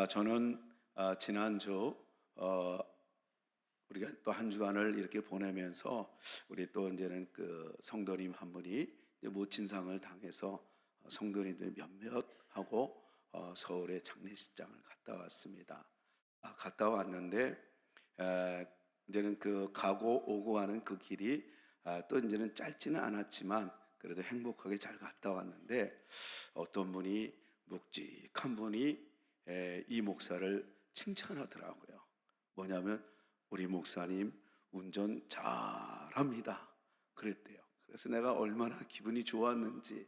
저는 지난주 우리가 또 한 주간을 이렇게 보내면서 우리 또 이제는 그 성도님 한 분이 이제 모친상을 당해서 성도님들 몇몇 하고 서울의 장례식장을 갔다 왔습니다. 갔다 왔는데 이제는 그 가고 오고 하는 그 길이 또 이제는 짧지는 않았지만 그래도 행복하게 잘 갔다 왔는데 어떤 분이 묵직한 분이 이 목사를 칭찬하더라고요. 뭐냐면 우리 목사님 운전 잘합니다. 그랬대요. 그래서 내가 얼마나 기분이 좋았는지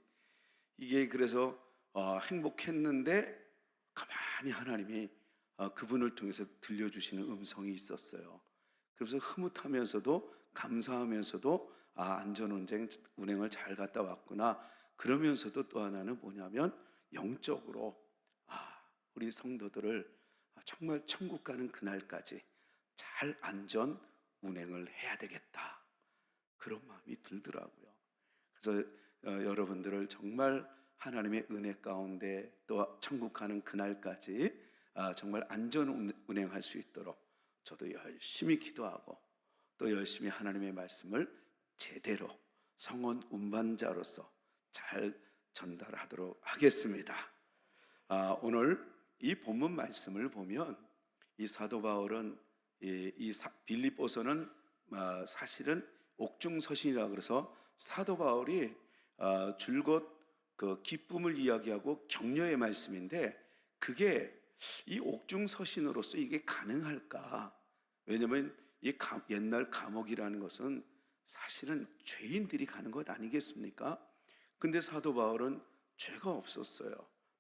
이게 그래서 행복했는데 가만히 하나님이 그분을 통해서 들려주시는 음성이 있었어요. 그래서 흐뭇하면서도 감사하면서도 운행을 잘 갔다 왔구나. 그러면서도 또 하나는 뭐냐면 영적으로 우리 성도들을 정말 천국 가는 그날까지 잘 안전 운행을 해야 되겠다. 그런 마음이 들더라고요. 그래서 여러분들을 정말 하나님의 은혜 가운데 또 천국 가는 그날까지 정말 안전 운행할 수 있도록 저도 열심히 기도하고 또 열심히 하나님의 말씀을 제대로 성원 운반자로서 잘 전달하도록 하겠습니다. 오늘 이 본문 말씀을 보면 이 사도 바울은 빌립보서는 사실은 옥중서신이라 그래서 사도 바울이 줄곧 그 기쁨을 이야기하고 격려의 말씀인데 그게 이 옥중서신으로서 이게 가능할까? 왜냐하면 옛날 감옥이라는 것은 사실은 죄인들이 가는 것 아니겠습니까? 근데 사도 바울은 죄가 없었어요.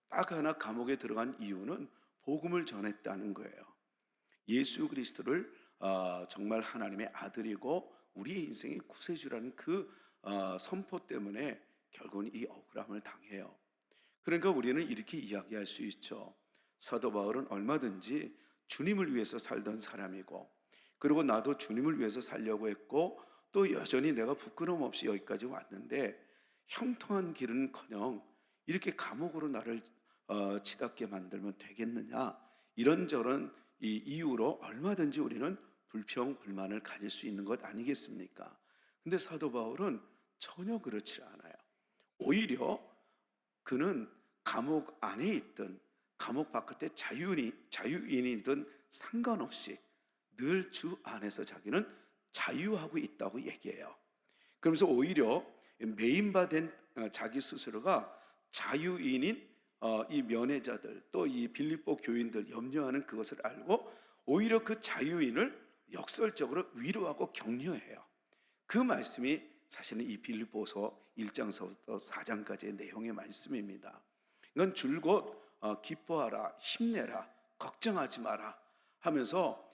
딱 하나 감옥에 들어간 이유는 복음을 전했다는 거예요. 예수 그리스도를 정말 하나님의 아들이고 우리의 인생의 구세주라는 그 선포 때문에 결국은 이 억울함을 당해요. 그러니까 우리는 이렇게 이야기할 수 있죠. 사도 바울은 얼마든지 주님을 위해서 살던 사람이고 그리고 나도 주님을 위해서 살려고 했고 또 여전히 내가 부끄러움 없이 여기까지 왔는데 형통한 길은커녕 이렇게 감옥으로 나를 치닫게 만들면 되겠느냐, 이런저런 이 이유로 얼마든지 우리는 불평 불만을 가질 수 있는 것 아니겠습니까? 근데 사도 바울은 전혀 그렇지 않아요. 오히려 그는 감옥 안에 있든 감옥 바깥에 자유인이든 상관없이 늘 주 안에서 자기는 자유하고 있다고 얘기해요. 그러면서 오히려 매인바된 자기 스스로가 자유인인 이 면회자들 또 이 빌립보 교인들 염려하는 그것을 알고 오히려 그 자유인을 역설적으로 위로하고 격려해요. 그 말씀이 사실은 이 빌립보서 1장서부터 4장까지의 내용의 말씀입니다. 이건 줄곧 기뻐하라, 힘내라, 걱정하지 마라 하면서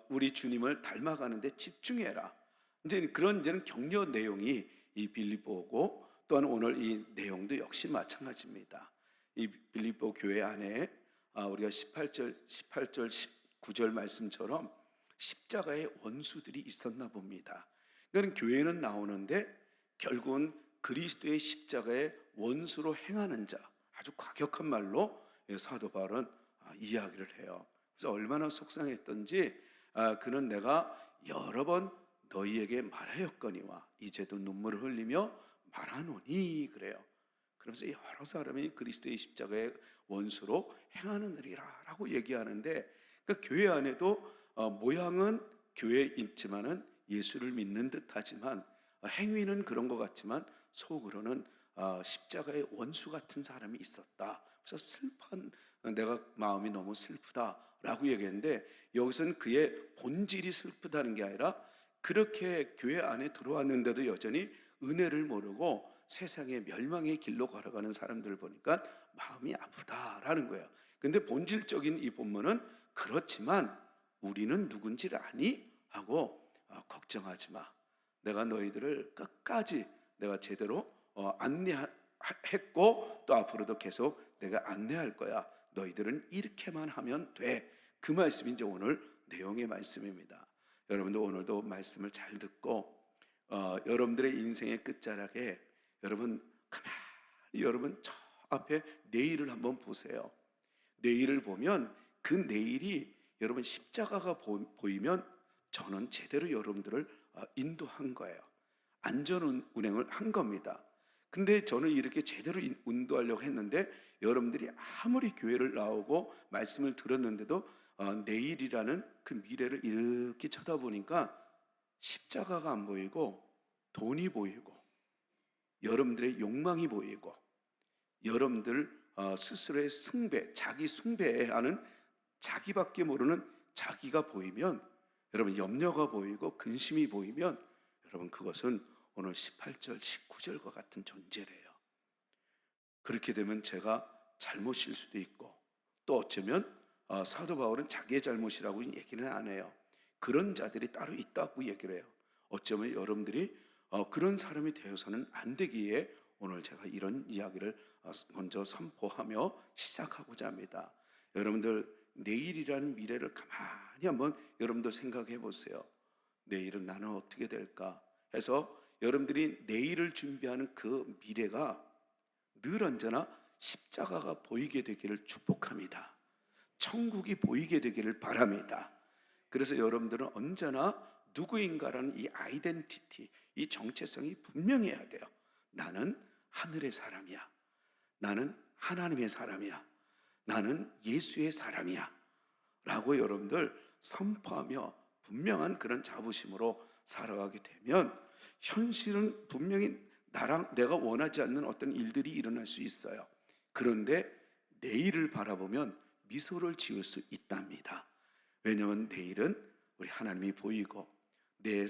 우리 주님을 닮아가는데 집중해라. 이제 그런 격려 내용이 이 빌립보고 또한 오늘 이 내용도 역시 마찬가지입니다. 이 빌립보 교회 안에 우리가 18절 19절 말씀처럼 십자가의 원수들이 있었나 봅니다. 그러니까 교회는 나오는데 결국은 그리스도의 십자가의 원수로 행하는 자, 아주 과격한 말로 사도 바울은 이야기를 해요. 그래서 얼마나 속상했던지 그는 내가 여러 번 너희에게 말하였거니와 이제도 눈물을 흘리며 말하노니 그래요. 그러면서 여러 사람이 그리스도의 십자가의 원수로 행하느니라 라고 얘기하는데 그러니까 교회 안에도 모양은 교회에 있지만은 예수를 믿는 듯 하지만 행위는 그런 것 같지만 속으로는 십자가의 원수 같은 사람이 있었다. 그래서 슬픈 내가 마음이 너무 슬프다라고 얘기했는데 여기서는 그의 본질이 슬프다는 게 아니라 그렇게 교회 안에 들어왔는데도 여전히 은혜를 모르고 세상의 멸망의 길로 걸어가는 사람들을 보니까 마음이 아프다라는 거예요. 근데 본질적인 이 본문은 그렇지만 우리는 누군지를 아니? 하고 걱정하지 마. 내가 너희들을 끝까지 내가 제대로 안내했고 또 앞으로도 계속 내가 안내할 거야. 너희들은 이렇게만 하면 돼. 그 말씀이 이제 오늘 내용의 말씀입니다. 여러분도 오늘도 말씀을 잘 듣고 여러분들의 인생의 끝자락에 여러분 가만히 여러분 저 앞에 내일을 한번 보세요. 내일을 보면 그 내일이 여러분 십자가가 보이면 저는 제대로 여러분들을 인도한 거예요. 안전 운행을 한 겁니다. 근데 저는 이렇게 제대로 인도하려고 했는데 여러분들이 아무리 교회를 나오고 말씀을 들었는데도 내일이라는 그 미래를 이렇게 쳐다보니까 십자가가 안 보이고 돈이 보이고 여러분들의 욕망이 보이고 여러분들 스스로의 숭배, 자기 숭배하는 자기밖에 모르는 자기가 보이면 여러분 염려가 보이고 근심이 보이면 여러분 그것은 오늘 18절, 19절과 같은 존재래요. 그렇게 되면 제가 잘못일 수도 있고 또 어쩌면 사도 바울은 자기의 잘못이라고 얘기는 안 해요. 그런 자들이 따로 있다고 얘기를 해요. 어쩌면 여러분들이 그런 사람이 되어서는 안 되기에 오늘 제가 이런 이야기를 먼저 선포하며 시작하고자 합니다. 여러분들 내일이라는 미래를 가만히 한번 여러분들 생각해 보세요. 내일은 나는 어떻게 될까 해서 여러분들이 내일을 준비하는 그 미래가 늘 언제나 십자가가 보이게 되기를 축복합니다. 천국이 보이게 되기를 바랍니다. 그래서 여러분들은 언제나 누구인가라는 이 아이덴티티, 이 정체성이 분명해야 돼요. 나는 하늘의 사람이야. 나는 하나님의 사람이야. 나는 예수의 사람이야 라고 여러분들 선포하며 분명한 그런 자부심으로 살아가게 되면 현실은 분명히 내가 원하지 않는 어떤 일들이 일어날 수 있어요. 그런데 내일을 바라보면 미소를 지을 수 있답니다. 왜냐하면 내일은 우리 하나님이 보이고 내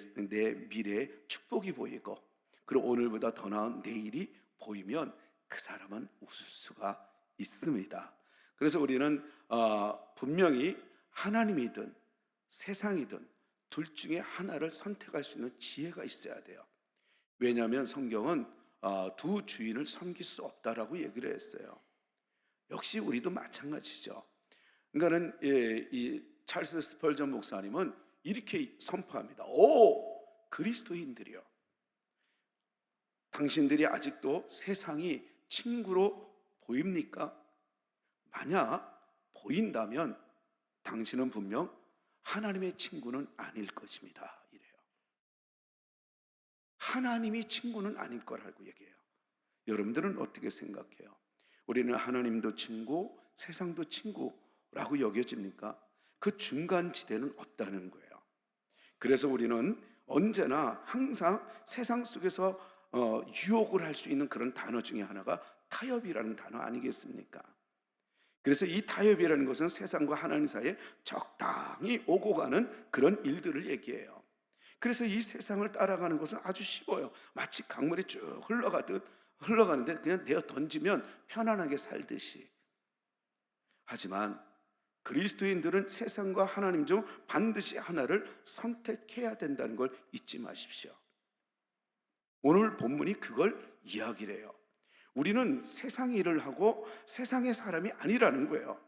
미래에 축복이 보이고 그리고 오늘보다 더 나은 내일이 보이면 그 사람은 웃을 수가 있습니다. 그래서 우리는 분명히 하나님이든 세상이든 둘 중에 하나를 선택할 수 있는 지혜가 있어야 돼요. 왜냐하면 성경은 두 주인을 섬길 수 없다라고 얘기를 했어요. 역시 우리도 마찬가지죠. 그러니까는 이 찰스 스펄전 목사님은 이렇게 선포합니다. 오 그리스도인들이요, 당신들이 아직도 세상이 친구로 보입니까? 만약 보인다면 당신은 분명 하나님의 친구는 아닐 것입니다. 이래요. 하나님이 친구는 아닐 거라고 얘기해요. 여러분들은 어떻게 생각해요? 우리는 하나님도 친구, 세상도 친구라고 여겨집니까? 그 중간 지대는 없다는 거예요. 그래서 우리는 언제나 항상 세상 속에서 유혹을 할 수 있는 그런 단어 중에 하나가 타협이라는 단어 아니겠습니까? 그래서 이 타협이라는 것은 세상과 하나님 사이에 적당히 오고 가는 그런 일들을 얘기해요. 그래서 이 세상을 따라가는 것은 아주 쉬워요. 마치 강물이 쭉 흘러가는데 그냥 내어 던지면 편안하게 살듯이. 하지만 그리스도인들은 세상과 하나님 중 반드시 하나를 선택해야 된다는 걸 잊지 마십시오. 오늘 본문이 그걸 이야기를 해요. 우리는 세상 일을 하고 세상의 사람이 아니라는 거예요.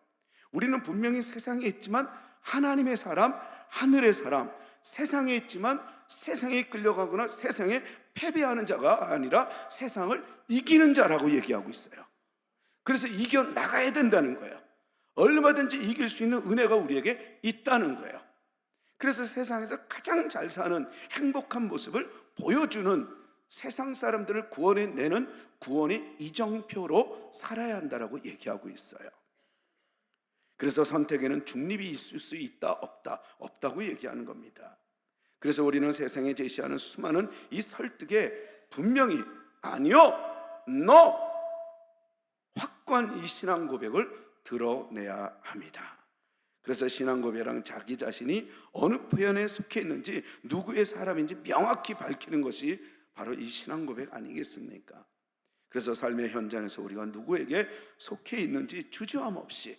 우리는 분명히 세상에 있지만 하나님의 사람, 하늘의 사람, 세상에 있지만 세상에 끌려가거나 세상에 패배하는 자가 아니라 세상을 이기는 자라고 얘기하고 있어요. 그래서 이겨나가야 된다는 거예요. 얼마든지 이길 수 있는 은혜가 우리에게 있다는 거예요. 그래서 세상에서 가장 잘 사는 행복한 모습을 보여주는 세상 사람들을 구원해내는 구원의 이정표로 살아야 한다라고 얘기하고 있어요. 그래서 선택에는 중립이 있을 수 있다, 없다고 얘기하는 겁니다. 그래서 우리는 세상에 제시하는 수많은 이 설득에 분명히 아니요, no, 확고한 이 신앙 고백을 드러내야 합니다. 그래서 신앙 고백은 자기 자신이 어느 표현에 속해 있는지 누구의 사람인지 명확히 밝히는 것이 바로 이 신앙 고백 아니겠습니까? 그래서 삶의 현장에서 우리가 누구에게 속해 있는지 주저함 없이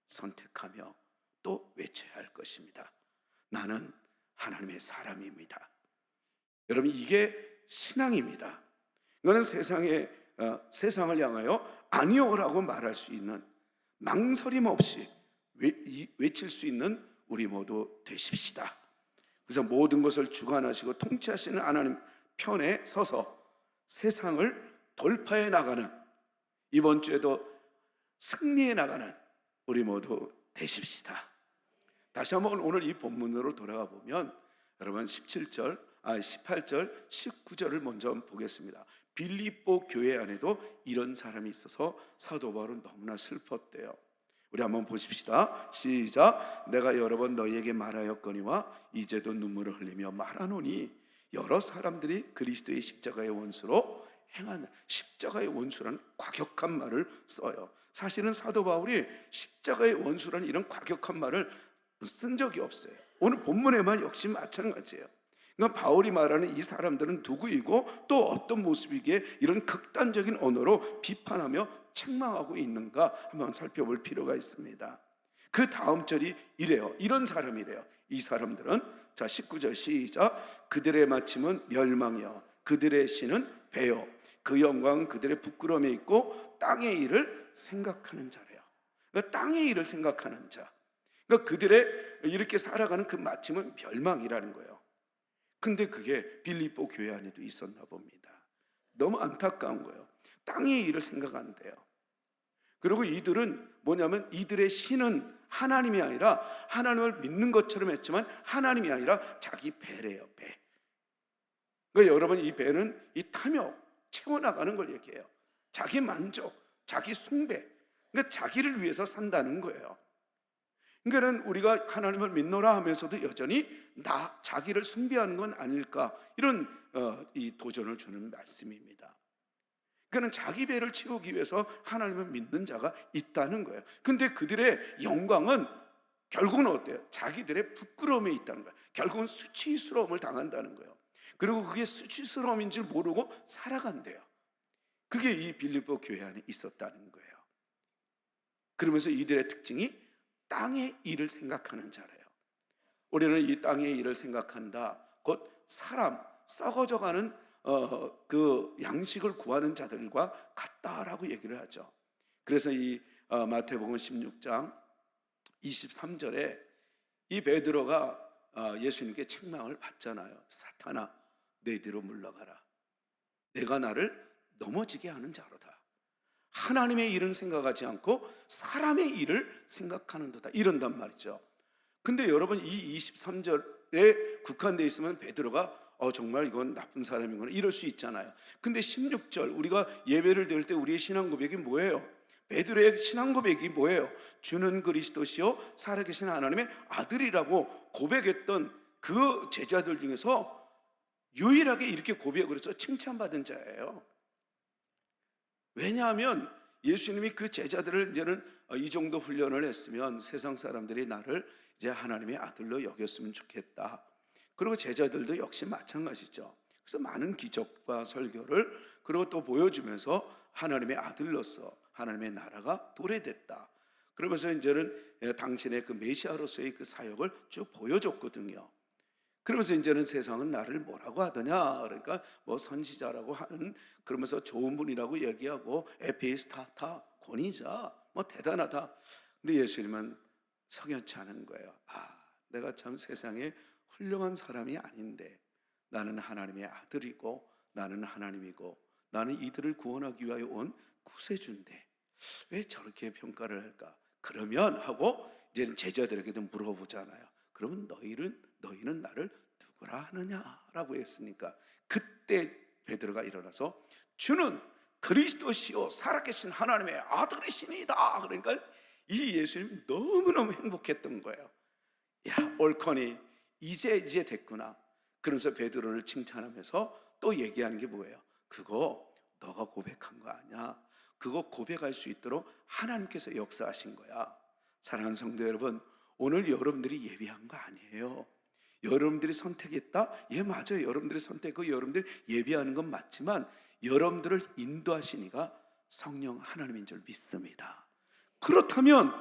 선택하며 또 외쳐야 할 것입니다. 나는 하나님의 사람입니다. 여러분, 이게 신앙입니다. 이거는 세상을 향하여 아니요라고 말할 수 있는, 망설임 없이 외칠 수 있는 우리 모두 되십시다. 그래서 모든 것을 주관하시고 통치하시는 하나님 편에 서서 세상을 돌파해 나가는, 이번 주에도 승리해 나가는 우리 모두 되십시다. 다시 한번 오늘 이 본문으로 돌아가 보면 여러분 18절, 19절을 먼저 보겠습니다. 빌립보 교회 안에도 이런 사람이 있어서 사도 바울은 너무나 슬펐대요. 우리 한번 보십시다. 시작. 내가 여러 번 너희에게 말하였거니와 이제도 눈물을 흘리며 말하노니 여러 사람들이 그리스도의 십자가의 원수로 행한, 십자가의 원수라는 과격한 말을 써요. 사실은 사도 바울이 십자가의 원수라는 이런 과격한 말을 쓴 적이 없어요. 오늘 본문에만 역시 마찬가지예요. 그러니까 바울이 말하는 이 사람들은 누구이고 또 어떤 모습이기에 이런 극단적인 언어로 비판하며 책망하고 있는가 한번 살펴볼 필요가 있습니다. 그 다음 절이 이래요. 이런 사람이래요. 이 사람들은, 자 19절 시작. 그들의 마침은 멸망이요 그들의 신은 배요 그 영광은 그들의 부끄러움에 있고 땅의 일을 생각하는 자래요. 그러니까 땅의 일을 생각하는 자, 그러니까 그들의 이렇게 살아가는 그 마침은 멸망이라는 거예요. 근데 그게 빌립보 교회 안에도 있었나 봅니다. 너무 안타까운 거예요. 땅의 일을 생각한대요. 그리고 이들은 뭐냐면 이들의 신은 하나님이 아니라, 하나님을 믿는 것처럼 했지만 하나님이 아니라 자기 배래요, 배. 그러니까 여러분, 이 배는 이 탐욕, 채워나가는 걸 얘기해요. 자기 만족, 자기 숭배, 그러니까 자기를 위해서 산다는 거예요. 그러니까 우리가 하나님을 믿노라 하면서도 여전히 자기를 숭배하는 건 아닐까, 이런 이 도전을 주는 말씀입니다. 그러니까 자기 배를 채우기 위해서 하나님을 믿는 자가 있다는 거예요. 근데 그들의 영광은 결국은 어때요? 자기들의 부끄러움에 있다는 거예요. 결국은 수치스러움을 당한다는 거예요. 그리고 그게 수치스러움인 줄 모르고 살아간대요. 그게 이 빌립보 교회 안에 있었다는 거예요. 그러면서 이들의 특징이 땅의 일을 생각하는 자래요. 우리는 이 땅의 일을 생각한다, 곧 사람, 썩어져가는 그 양식을 구하는 자들과 같다라고 얘기를 하죠. 그래서 이 마태복음 16장 23절에 이 베드로가 예수님께 책망을 받잖아요. 사탄아, 내 뒤로 물러가라. 내가 나를 넘어지게 하는 자로다. 하나님의 일은 생각하지 않고 사람의 일을 생각하는도다, 이런단 말이죠. 근데 여러분, 이 23절에 국한되어 있으면 베드로가 정말 이건 나쁜 사람이구나 이럴 수 있잖아요. 근데 16절, 우리가 예배를 드릴 때 우리의 신앙 고백이 뭐예요? 베드로의 신앙 고백이 뭐예요? 주는 그리스도시요 살아계신 하나님의 아들이라고 고백했던 그 제자들 중에서 유일하게 이렇게 고백을 해서 칭찬받은 자예요. 왜냐하면 예수님이 그 제자들을 이제는 이 정도 훈련을 했으면 세상 사람들이 나를 이제 하나님의 아들로 여겼으면 좋겠다. 그리고 제자들도 역시 마찬가지죠. 그래서 많은 기적과 설교를 그리고 또 보여주면서 하나님의 아들로서 하나님의 나라가 도래됐다. 그러면서 이제는 당신의 그 메시아로서의 그 사역을 쭉 보여줬거든요. 그러면서 이제는 세상은 나를 뭐라고 하더냐, 그러니까 뭐 선지자라고 하는, 그러면서 좋은 분이라고 얘기하고 에피스타타, 권위자, 뭐 대단하다. 근데 예수님은 석연치 않은 거예요. 내가 참 세상에 훌륭한 사람이 아닌데 나는 하나님의 아들이고 나는 하나님이고 나는 이들을 구원하기 위하여 온 구세주인데 왜 저렇게 평가를 할까? 그러면 하고 이제 제자들에게도 물어보잖아요. 그러면 너희는 나를 누구라 하느냐라고 했으니까 그때 베드로가 일어나서 주는 그리스도시요 살아계신 하나님의 아들이시니이다. 그러니까 이 예수님 너무너무 행복했던 거예요. 야, 옳거니 이제 됐구나. 그러면서 베드로를 칭찬하면서 또 얘기하는 게 뭐예요? 그거 너가 고백한 거 아니야. 그거 고백할 수 있도록 하나님께서 역사하신 거야. 사랑하는 성도 여러분, 오늘 여러분들이 예비한 거 아니에요. 여러분들이 선택했다? 예, 맞아요. 여러분들이 선택하고 여러분들이 예비하는 건 맞지만 여러분들을 인도하신 이가 성령 하나님인 줄 믿습니다. 그렇다면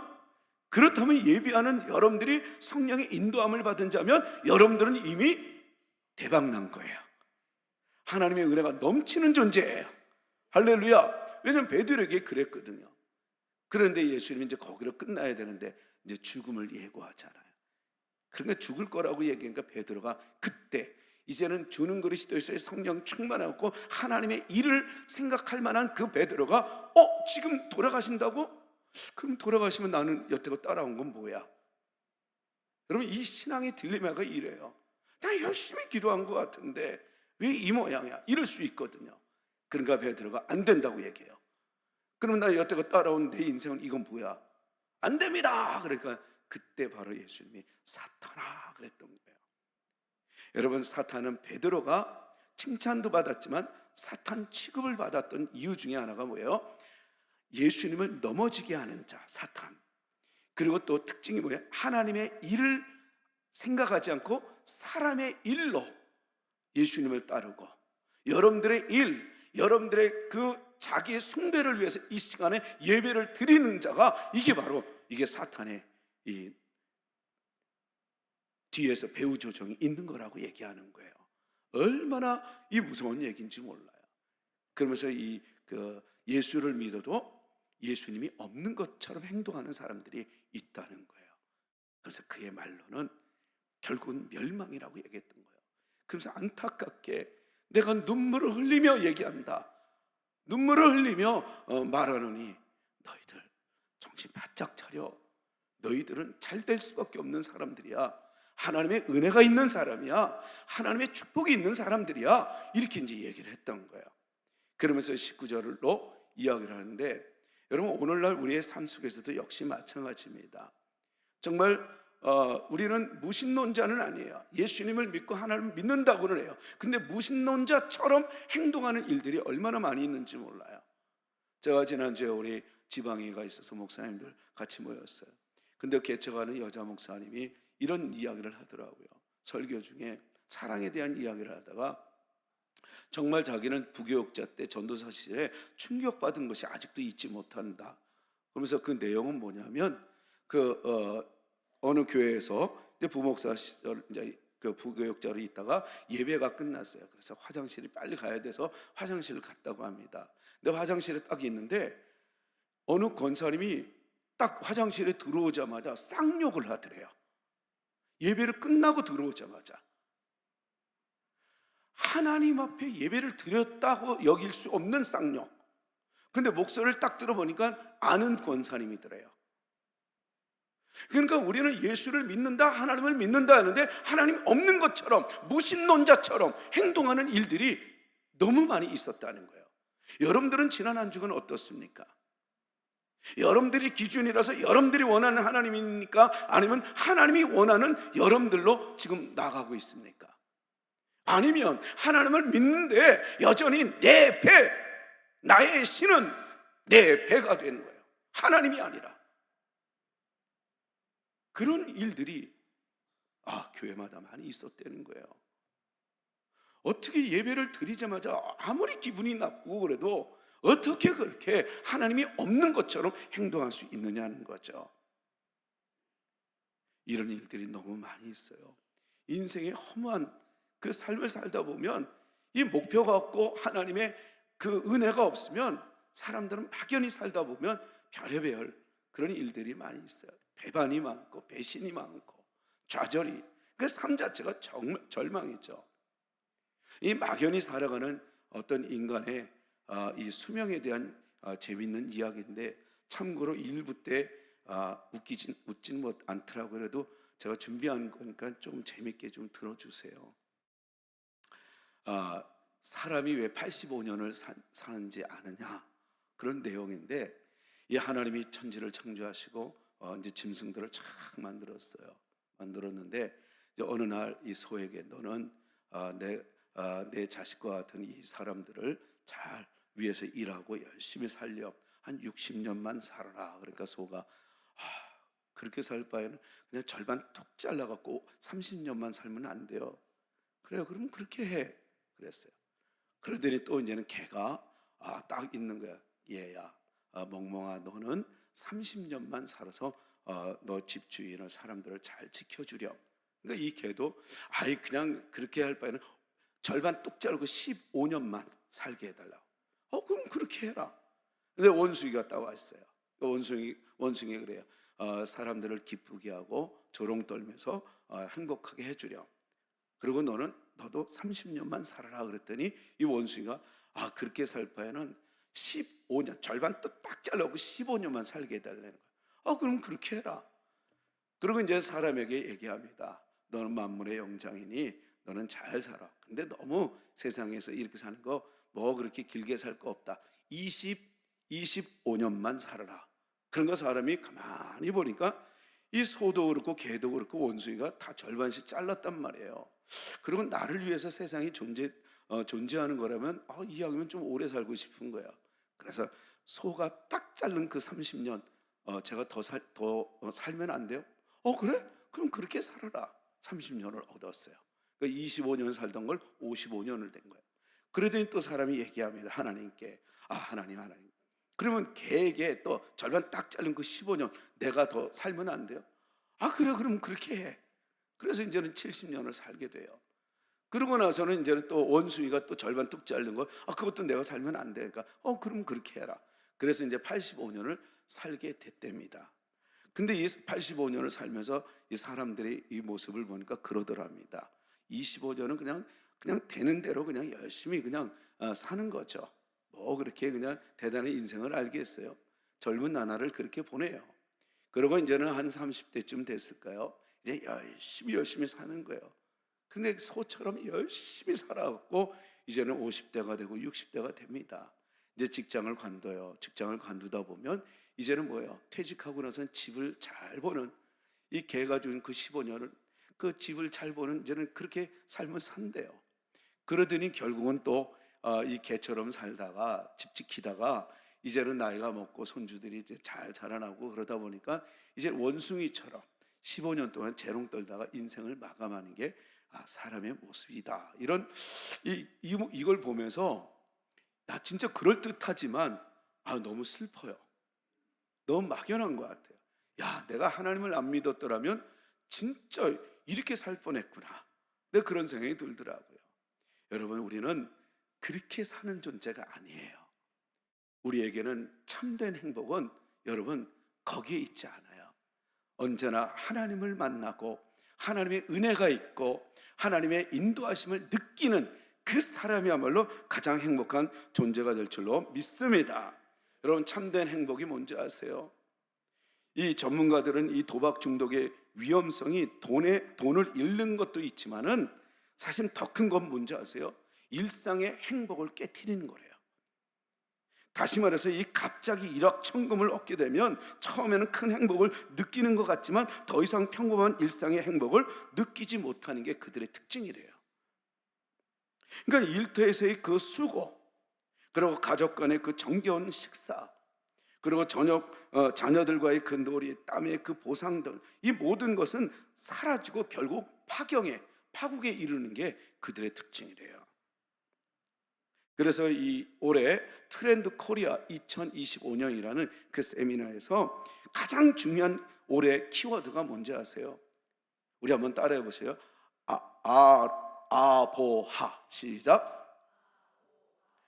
예비하는 여러분들이 성령의 인도함을 받은 자면 여러분들은 이미 대박난 거예요. 하나님의 은혜가 넘치는 존재예요. 할렐루야. 왜냐하면 베드로에게 그랬거든요. 그런데 예수님이 이제 거기로 끝나야 되는데 이제 죽음을 예고하잖아요. 그러니까 죽을 거라고 얘기하니까 베드로가 그때 이제는 주는 그리스도의 성령 충만하고 하나님의 일을 생각할 만한 그 베드로가 지금 돌아가신다고? 그럼 돌아가시면 나는 여태껏 따라온 건 뭐야? 여러분, 이 신앙의 딜레마가 이래요. 나 열심히 기도한 것 같은데 왜 이 모양이야? 이럴 수 있거든요. 그러니까 베드로가 안 된다고 얘기해요. 그럼 나 여태껏 따라온 내 인생은 이건 뭐야? 안 됩니다. 그러니까 그때 바로 예수님이 사탄아 그랬던 거예요. 여러분, 사탄은 베드로가 칭찬도 받았지만 사탄 취급을 받았던 이유 중에 하나가 뭐예요? 예수님을 넘어지게 하는 자, 사탄. 그리고 또 특징이 뭐예요? 하나님의 일을 생각하지 않고 사람의 일로 예수님을 따르고, 여러분들의 일, 여러분들의 그 자기의 숭배를 위해서 이 시간에 예배를 드리는 자가, 이게 바로 이게 사탄의 이 뒤에서 배후 조정이 있는 거라고 얘기하는 거예요. 얼마나 이 무서운 얘기인지 몰라요. 그러면서 예수를 믿어도 예수님이 없는 것처럼 행동하는 사람들이 있다는 거예요. 그래서 그의 말로는 결국은 멸망이라고 얘기했던 거예요. 그래서 안타깝게 내가 눈물을 흘리며 얘기한다, 눈물을 흘리며 말하노니 너희들 정신 바짝 차려. 너희들은 잘 될 수밖에 없는 사람들이야. 하나님의 은혜가 있는 사람이야. 하나님의 축복이 있는 사람들이야. 이렇게 이제 얘기를 했던 거예요. 그러면서 19절로 이야기를 하는데, 여러분, 오늘날 우리의 삶 속에서도 역시 마찬가지입니다. 정말 우리는 무신론자는 아니에요. 예수님을 믿고 하나님을 믿는다고는 해요. 근데 무신론자처럼 행동하는 일들이 얼마나 많이 있는지 몰라요. 제가 지난주에 우리 지방에 가 있어서 목사님들 같이 모였어요. 근데 개척하는 여자 목사님이 이런 이야기를 하더라고요. 설교 중에 사랑에 대한 이야기를 하다가 정말 자기는 부교육자 때 전도사 시절에 충격받은 것이 아직도 잊지 못한다. 그러면서 그 내용은 뭐냐면 어느 교회에서 부목사 시절 이제 그 부교육자로 있다가 예배가 끝났어요. 그래서 화장실이 빨리 가야 돼서 화장실을 갔다고 합니다. 근데 화장실에 딱 있는데 어느 권사님이 딱 화장실에 들어오자마자 쌍욕을 하더래요. 예배를 끝나고 들어오자마자. 하나님 앞에 예배를 드렸다고 여길 수 없는 쌍욕. 근데 목소리를 딱 들어보니까 아는 권사님이더래요. 그러니까 우리는 예수를 믿는다, 하나님을 믿는다 하는데 하나님 없는 것처럼 무신론자처럼 행동하는 일들이 너무 많이 있었다는 거예요. 여러분들은 지난 한 주간 어떻습니까? 여러분들이 기준이라서 여러분들이 원하는 하나님입니까? 아니면 하나님이 원하는 여러분들로 지금 나가고 있습니까? 아니면 하나님을 믿는데 여전히 내 배, 나의 신은 내 배가 되는 거예요. 하나님이 아니라. 그런 일들이 교회마다 많이 있었다는 거예요. 어떻게 예배를 드리자마자 아무리 기분이 나쁘고 그래도 어떻게 그렇게 하나님이 없는 것처럼 행동할 수 있느냐는 거죠. 이런 일들이 너무 많이 있어요. 인생의 허무한 그 삶을 살다 보면 이 목표가 없고 하나님의 그 은혜가 없으면 사람들은 막연히 살다 보면 별의별 그런 일들이 많이 있어요. 배반이 많고 배신이 많고 좌절이, 그 삶 자체가 정말 절망이죠. 이 막연히 살아가는 어떤 인간의 이 수명에 대한 재미있는 이야기인데, 참고로 1부 때 웃지는 않더라고요. 그래도 제가 준비한 거니까 좀 재밌게 좀 들어주세요. 사람이 왜 85년을 사는지 아느냐, 그런 내용인데, 이 하나님이 천지를 창조하시고 이제 짐승들을 쫙 만들었는데 이제 어느 날 이 소에게 너는 내 자식과 같은 이 사람들을 잘 위해서 일하고 열심히 살려 한 60년만 살아라. 그러니까 소가 그렇게 살 바에는 그냥 절반 툭 잘라갖고 30년만 살면 안 돼요. 그래요, 그럼 그렇게 해. 그랬어요. 그러더니 또 이제는 개가 딱 있는 거야. 얘야, 멍멍아, 너는 30년만 살아서 너 집주인을 사람들을 잘 지켜주렴. 그러니까 이 개도 그냥 그렇게 할 바에는 절반 뚝 자르고 15년만 살게 해달라고. 그럼 그렇게 해라. 근데 원숭이가 따와있어요. 원숭이 그래요. 사람들을 기쁘게 하고 조롱 떨면서 행복하게 해주렴. 그리고 너도 30년만 살아라. 그랬더니 이 원숭이가 그렇게 살 바에는 15년, 절반 또 딱 잘라고 15년만 살게 해달라는 거예요. 그럼 그렇게 해라. 그리고 이제 사람에게 얘기합니다. 너는 만물의 영장이니 너는 잘 살아. 근데 너무 세상에서 이렇게 사는 거 뭐 그렇게 길게 살 거 없다. 25년만 살아라. 그런 거 사람이 가만히 보니까 이 소도 그렇고 개도 그렇고 원숭이가 다 절반씩 잘랐단 말이에요. 그리고 나를 위해서 세상이 존재하는 거라면 이야기면 좀 오래 살고 싶은 거야. 그래서 소가 딱 자른 그 30년 제가 더 살면 안 돼요? 그래? 그럼 그렇게 살아라. 30년을 얻었어요. 그러니까 25년 살던 걸 55년을 된 거예요. 그러더니 또 사람이 얘기합니다. 하나님께. 하나님. 그러면 개에게 또 절반 딱 자른 그 15년 내가 더 살면 안 돼요? 그래, 그럼 그렇게 해. 그래서 이제는 70년을 살게 돼요. 그러고 나서는 이제는 또 원숭이가 또 절반 뚝 자른 거, 그것도 내가 살면 안 돼. 그러니까 그럼 그렇게 해라. 그래서 이제 85년을 살게 됐답니다. 근데 이 85년을 살면서 이 사람들의 이 모습을 보니까 그러더랍니다. 25년은 그냥 되는 대로 그냥 열심히 그냥 사는 거죠. 뭐 그렇게 그냥 대단한 인생을 알겠어요. 젊은 나날을 그렇게 보내요. 그러고 이제는 한 30대쯤 됐을까요? 이제 열심히 사는 거예요. 근데 소처럼 열심히 살아갖고 이제는 50대가 되고 60대가 됩니다. 이제 직장을 관둬요. 직장을 관두다 보면 이제는 뭐예요? 퇴직하고 나서는 집을 잘 보는, 이 개가 준 그 15년을 그 집을 잘 보는, 이제는 그렇게 삶을 산대요. 그러더니 결국은 또 이 개처럼 살다가 집 지키다가 이제는 나이가 먹고 손주들이 이제 잘 자라나고 그러다 보니까 이제 원숭이처럼 15년 동안 재롱 떨다가 인생을 마감하는 게 사람의 모습이다. 이런 이걸 보면서 나 진짜 그럴 듯하지만 너무 슬퍼요. 너무 막연한 것 같아요. 내가 하나님을 안 믿었더라면 진짜 이렇게 살 뻔했구나. 내 그런 생각이 들더라고요. 여러분, 우리는 그렇게 사는 존재가 아니에요. 우리에게는 참된 행복은 여러분 거기에 있지 않아요. 언제나 하나님을 만나고 하나님의 은혜가 있고 하나님의 인도하심을 느끼는 그 사람이야말로 가장 행복한 존재가 될 줄로 믿습니다. 여러분, 참된 행복이 뭔지 아세요? 이 전문가들은 이 도박 중독의 위험성이 돈을 잃는 것도 있지만은 사실 더 큰 건 뭔지 아세요? 일상의 행복을 깨트리는 거래요. 다시 말해서 이 갑자기 일확천금을 얻게 되면 처음에는 큰 행복을 느끼는 것 같지만 더 이상 평범한 일상의 행복을 느끼지 못하는 게 그들의 특징이래요. 그러니까 일터에서의 그 수고, 그리고 가족 간의 그 정겨운 식사, 그리고 저녁 자녀들과의 그 놀이, 땀의 그 보상들, 이 모든 것은 사라지고 결국 파국에 이르는 게 그들의 특징이래요. 그래서 이 올해 트렌드 코리아 2025년이라는 그 세미나에서 가장 중요한 올해 키워드가 뭔지 아세요? 우리 한번 따라해 보세요. 아보하. 시작.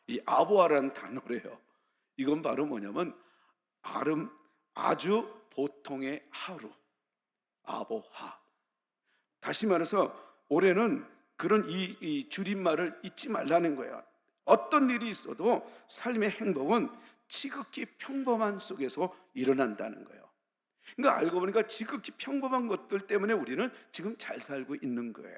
이 아보하라는 단어래요. 이건 바로 뭐냐면 아주 보통의 하루. 아보하. 다시 말해서 올해는 그런 이 줄임말을 잊지 말라는 거예요. 어떤 일이 있어도 삶의 행복은 지극히 평범한 속에서 일어난다는 거예요. 그러니까 알고 보니까 지극히 평범한 것들 때문에 우리는 지금 잘 살고 있는 거예요.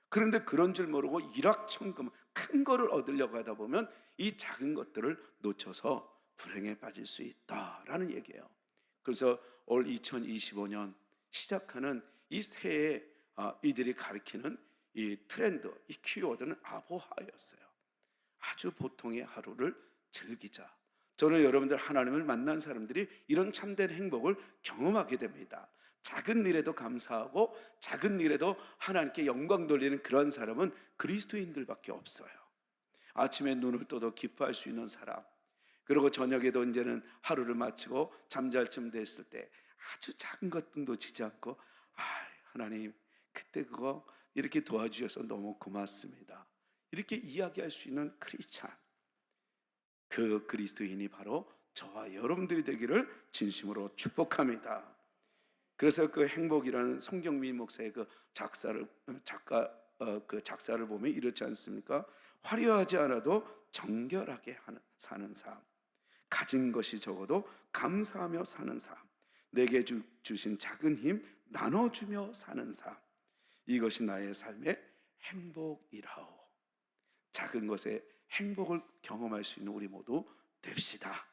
그런데 그런 줄 모르고 일확천금 큰 거를 얻으려고 하다 보면 이 작은 것들을 놓쳐서 불행에 빠질 수 있다라는 얘기예요. 그래서 올 2025년 시작하는 이 새해에 이들이 가리키는 이 트렌드, 이 키워드는 아보하였어요. 아주 보통의 하루를 즐기자. 저는 여러분들 하나님을 만난 사람들이 이런 참된 행복을 경험하게 됩니다. 작은 일에도 감사하고 작은 일에도 하나님께 영광 돌리는 그런 사람은 그리스도인들밖에 없어요. 아침에 눈을 떠도 기뻐할 수 있는 사람, 그리고 저녁에도 이제는 하루를 마치고 잠잘 쯤 됐을 때 아주 작은 것도 놓치지 않고 하나님 그때 그거 이렇게 도와주셔서 너무 고맙습니다, 이렇게 이야기할 수 있는 크리스찬, 그 그리스도인이 바로 저와 여러분들이 되기를 진심으로 축복합니다. 그래서 그 행복이라는 송경민 목사의 그 작사를 보면 이렇지 않습니까? 화려하지 않아도 정결하게 사는 삶, 가진 것이 적어도 감사하며 사는 삶, 내게 주신 작은 힘 나눠주며 사는 삶, 이것이 나의 삶의 행복이라오. 작은 것에 행복을 경험할 수 있는 우리 모두 됩시다.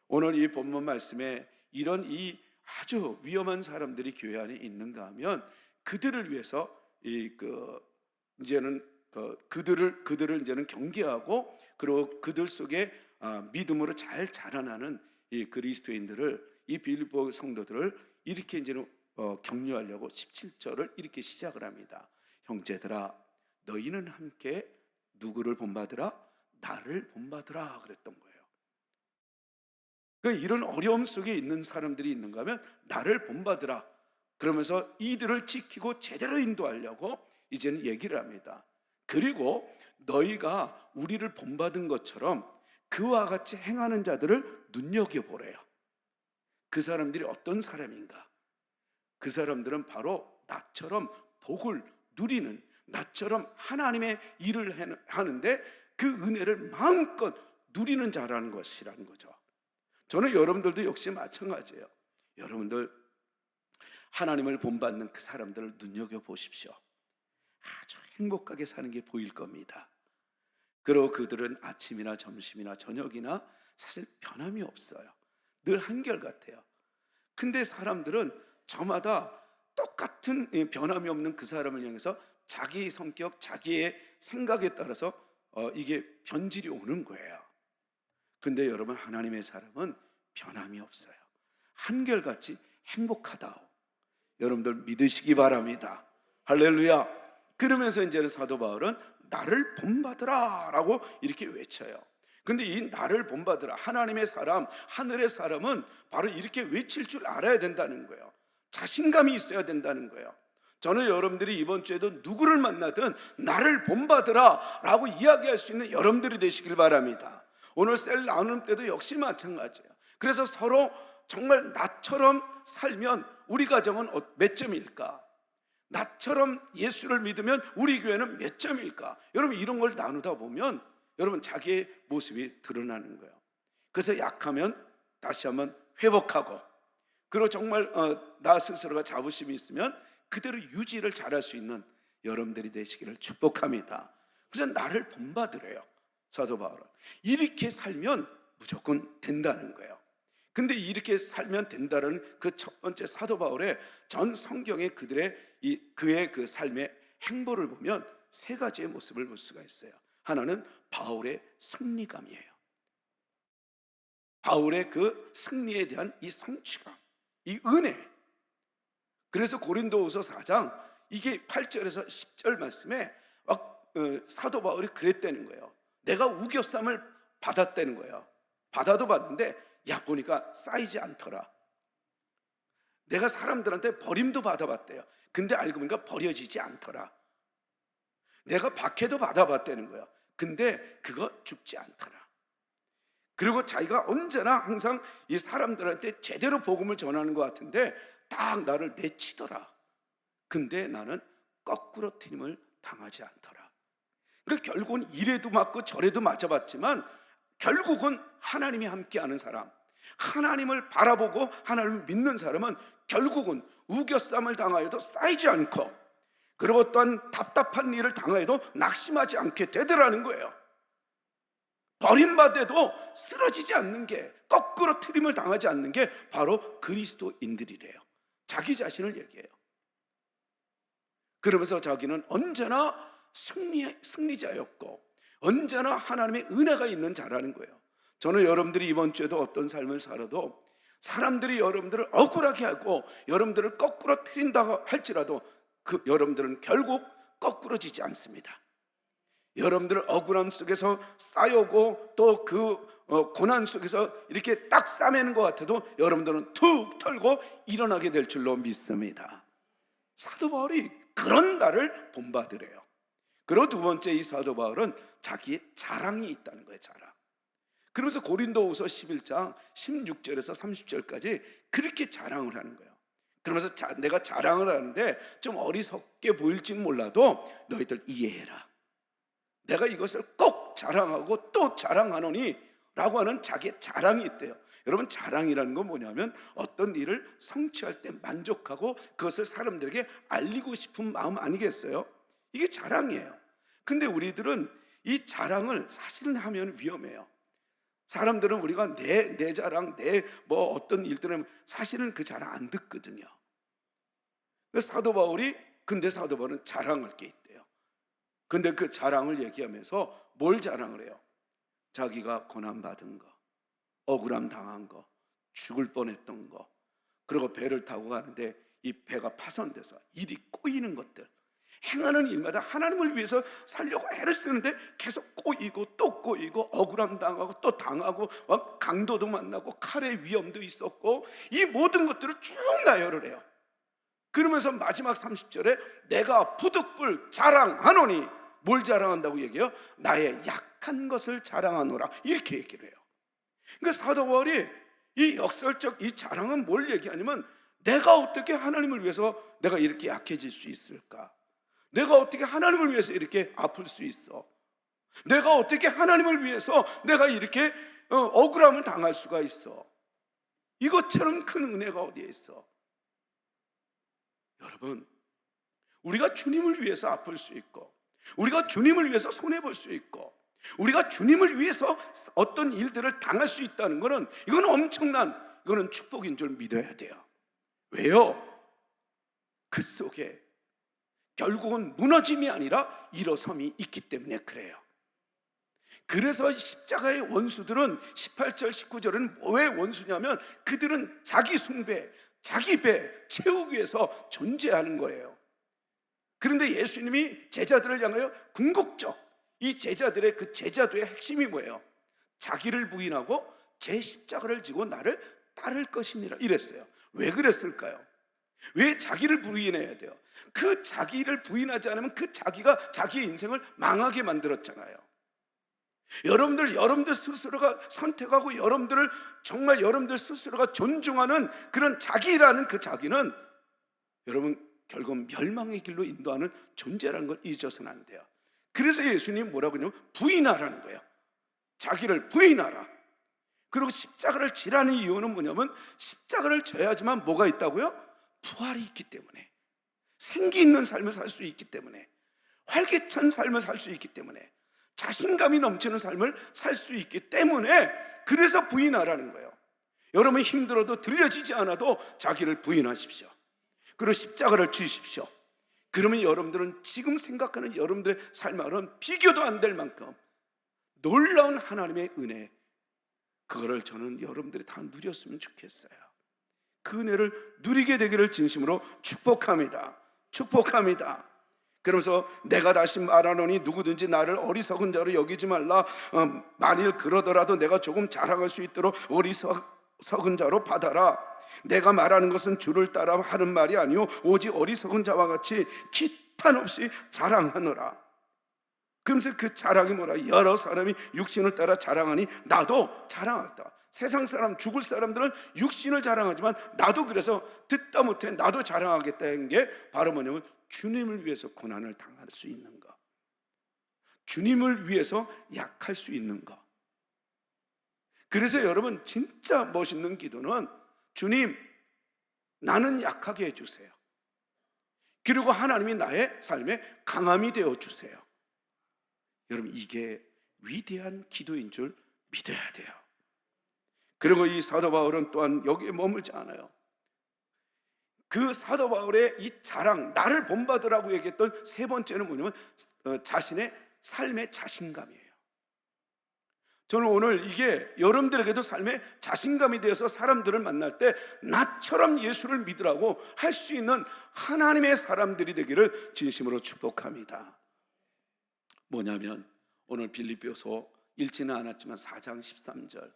오늘 이 본문 말씀에 이런 이 아주 위험한 사람들이 교회 안에 있는가 하면 그들을 위해서 이제는 그들을 이제는 경계하고, 그리고 그들 속에 믿음으로 잘 자라나는 이 그리스도인들을, 이 빌립보 성도들을 이렇게 이제는 격려하려고 17절을 이렇게 시작을 합니다. 형제들아, 너희는 함께 누구를 본받으라? 나를 본받으라 그랬던 거예요. 그러니까 이런 어려움 속에 있는 사람들이 있는가 하면 나를 본받으라 그러면서 이들을 지키고 제대로 인도하려고 이제는 얘기를 합니다. 그리고 너희가 우리를 본받은 것처럼 그와 같이 행하는 자들을 눈여겨보래요. 그 사람들이 어떤 사람인가? 그 사람들은 바로 나처럼 복을 누리는, 나처럼 하나님의 일을 하는데 그 은혜를 마음껏 누리는 자라는 것이라는 거죠. 저는 여러분들도 역시 마찬가지예요. 여러분들 하나님을 본받는 그 사람들을 눈여겨보십시오. 아주 행복하게 사는 게 보일 겁니다. 그리고 그들은 아침이나 점심이나 저녁이나 사실 변함이 없어요. 늘 한결같아요. 근데 사람들은 저마다 똑같은 변함이 없는 그 사람을 향해서 자기 성격, 자기의 생각에 따라서 이게 변질이 오는 거예요. 근데 여러분, 하나님의 사람은 변함이 없어요. 한결같이 행복하다오. 여러분들 믿으시기 바랍니다. 할렐루야. 그러면서 이제는 사도 바울은 나를 본받으라 라고 이렇게 외쳐요. 근데 이 나를 본받으라, 하나님의 사람, 하늘의 사람은 바로 이렇게 외칠 줄 알아야 된다는 거예요. 자신감이 있어야 된다는 거예요. 저는 여러분들이 이번 주에도 누구를 만나든 나를 본받으라 라고 이야기할 수 있는 여러분들이 되시길 바랍니다. 오늘 셀 나누는 때도 역시 마찬가지예요. 그래서 서로 정말 나처럼 살면 우리 가정은 몇 점일까? 나처럼 예수를 믿으면 우리 교회는 몇 점일까? 여러분, 이런 걸 나누다 보면 여러분 자기의 모습이 드러나는 거예요. 그래서 약하면 다시 한번 회복하고, 그리고 정말 나 스스로가 자부심이 있으면 그대로 유지를 잘할 수 있는 여러분들이 되시기를 축복합니다. 그래서 나를 본받으래요, 사도 바울은. 이렇게 살면 무조건 된다는 거예요. 근데 이렇게 살면 된다는 그 첫 번째 사도 바울의 전 성경의 그의 그 삶의 행보를 보면 세 가지의 모습을 볼 수가 있어요. 하나는 바울의 승리감이에요. 바울의 그 승리에 대한 이 성취감, 이 은혜. 그래서 고린도후서 4장 이게 8절에서 10절 말씀에 사도 바울이 그랬다는 거예요. 내가 우겨쌈을 받았다는 거예요. 받아도 받는데 보니까 쌓이지 않더라. 내가 사람들한테 버림도 받아봤대요. 근데 알고 보니까 버려지지 않더라. 내가 박해도 받아봤다는 거예요. 근데 그거 죽지 않더라. 그리고 자기가 언제나 항상 이 사람들한테 제대로 복음을 전하는 것 같은데 딱 나를 내치더라. 근데 나는 거꾸로 트림을 당하지 않더라. 그러니까 결국은 이래도 맞고 저래도 맞아봤지만 결국은 하나님이 함께하는 사람, 하나님을 바라보고 하나님을 믿는 사람은 결국은 우겨쌈을 당하여도 쌓이지 않고, 그리고 또한 답답한 일을 당하여도 낙심하지 않게 되더라는 거예요. 버림받아도 쓰러지지 않는 게, 거꾸로 트림을 당하지 않는 게 바로 그리스도인들이래요. 자기 자신을 얘기해요. 그러면서 자기는 언제나 승리자였고 언제나 하나님의 은혜가 있는 자라는 거예요. 저는 여러분들이 이번 주에도 어떤 삶을 살아도 사람들이 여러분들을 억울하게 하고 여러분들을 거꾸로 트린다고 할지라도 여러분들은 결국 거꾸로지지 않습니다. 여러분들 억울함 속에서 쌓여오고 또 고난 속에서 이렇게 딱 싸매는 것 같아도 여러분들은 툭 털고 일어나게 될 줄로 믿습니다. 사도 바울이 그런 나를 본받으래요. 그리고 두 번째, 이 사도 바울은 자기의 자랑이 있다는 거예요. 자랑. 그러면서 고린도후서 11장 16절에서 30절까지 그렇게 자랑을 하는 거예요. 그러면서 내가 자랑을 하는데 좀 어리석게 보일지는 몰라도 너희들 이해해라. 내가 이것을 꼭 자랑하고 또 자랑하노니 라고 하는 자기의 자랑이 있대요. 여러분, 자랑이라는 건 뭐냐면 어떤 일을 성취할 때 만족하고 그것을 사람들에게 알리고 싶은 마음 아니겠어요? 이게 자랑이에요. 근데 우리들은 이 자랑을 사실은 하면 위험해요. 사람들은 우리가 내 자랑, 내 뭐 어떤 일들은 사실은 그 자랑 안 듣거든요. 그래서 근데 사도 바울은 자랑할 게 있대요. 근데 그 자랑을 얘기하면서 뭘 자랑을 해요? 자기가 고난받은 거, 억울함 당한 거, 죽을 뻔했던 거, 그리고 배를 타고 가는데 이 배가 파손돼서 일이 꼬이는 것들, 행하는 일마다 하나님을 위해서 살려고 애를 쓰는데 계속 꼬이고 또 꼬이고 억울함 당하고 또 당하고 강도도 만나고 칼의 위험도 있었고 이 모든 것들을 쭉 나열을 해요. 그러면서 마지막 30절에 내가 부득불 자랑하노니, 뭘 자랑한다고 얘기해요? 나의 약한 것을 자랑하노라, 이렇게 얘기를 해요. 그러니까 사도 바울이 이 역설적 이 자랑은 뭘 얘기하냐면 내가 어떻게 하나님을 위해서 내가 이렇게 약해질 수 있을까? 내가 어떻게 하나님을 위해서 이렇게 아플 수 있어? 내가 어떻게 하나님을 위해서 내가 이렇게 억울함을 당할 수가 있어? 이것처럼 큰 은혜가 어디에 있어? 여러분, 우리가 주님을 위해서 아플 수 있고, 우리가 주님을 위해서 손해볼 수 있고, 우리가 주님을 위해서 어떤 일들을 당할 수 있다는 것은 이거는 축복인 줄 믿어야 돼요. 왜요? 그 속에 결국은 무너짐이 아니라 일어섬이 있기 때문에 그래요. 그래서 십자가의 원수들은 18절 19절은 왜 원수냐면 그들은 자기 숭배, 자기 배 채우기 위해서 존재하는 거예요. 그런데 예수님이 제자들을 향하여 궁극적, 이 제자들의 그 제자도의 핵심이 뭐예요? 자기를 부인하고 제 십자가를 지고 나를 따를 것이니라 이랬어요. 왜 그랬을까요? 왜 자기를 부인해야 돼요? 그 자기를 부인하지 않으면 그 자기가 자기의 인생을 망하게 만들었잖아요. 여러분들 스스로가 선택하고 여러분들 스스로가 존중하는 그런 자기라는 그 자기는 여러분 결국 멸망의 길로 인도하는 존재라는 걸 잊어서는 안 돼요. 그래서 예수님이 뭐라고 하냐면 부인하라는 거예요. 자기를 부인하라. 그리고 십자가를 지라는 이유는 뭐냐면 십자가를 져야지만 뭐가 있다고요? 부활이 있기 때문에, 생기 있는 삶을 살 수 있기 때문에, 활기찬 삶을 살 수 있기 때문에, 자신감이 넘치는 삶을 살 수 있기 때문에, 그래서 부인하라는 거예요. 여러분 힘들어도 들려지지 않아도 자기를 부인하십시오. 그리고 십자가를 지십시오. 그러면 여러분들은 지금 생각하는 여러분들의 삶하고는 비교도 안 될 만큼 놀라운 하나님의 은혜, 그거를 저는 여러분들이 다 누렸으면 좋겠어요. 그 은혜를 누리게 되기를 진심으로 축복합니다. 축복합니다. 그러면서 내가 다시 말하노니 누구든지 나를 어리석은 자로 여기지 말라. 만일 그러더라도 내가 조금 자랑할 수 있도록 어리석은 자로 받아라. 내가 말하는 것은 주를 따라 하는 말이 아니오 오직 어리석은 자와 같이 기탄 없이 자랑하노라. 그러면서 그 자랑이 뭐라? 여러 사람이 육신을 따라 자랑하니 나도 자랑하다. 세상 사람, 죽을 사람들은 육신을 자랑하지만 나도 그래서 듣다 못해 나도 자랑하겠다는 게 바로 뭐냐면 주님을 위해서 고난을 당할 수 있는 것, 주님을 위해서 약할 수 있는 것. 그래서 여러분 진짜 멋있는 기도는 주님, 나는 약하게 해주세요. 그리고 하나님이 나의 삶에 강함이 되어주세요. 여러분 이게 위대한 기도인 줄 믿어야 돼요. 그리고 이 사도 바울은 또한 여기에 머물지 않아요. 그 사도 바울의 이 자랑, 나를 본받으라고 얘기했던 세 번째는 뭐냐면 자신의 삶의 자신감이에요. 저는 오늘 이게 여러분들에게도 삶의 자신감이 되어서 사람들을 만날 때 나처럼 예수를 믿으라고 할 수 있는 하나님의 사람들이 되기를 진심으로 축복합니다. 뭐냐면 오늘 빌립보서 읽지는 않았지만 4장 13절,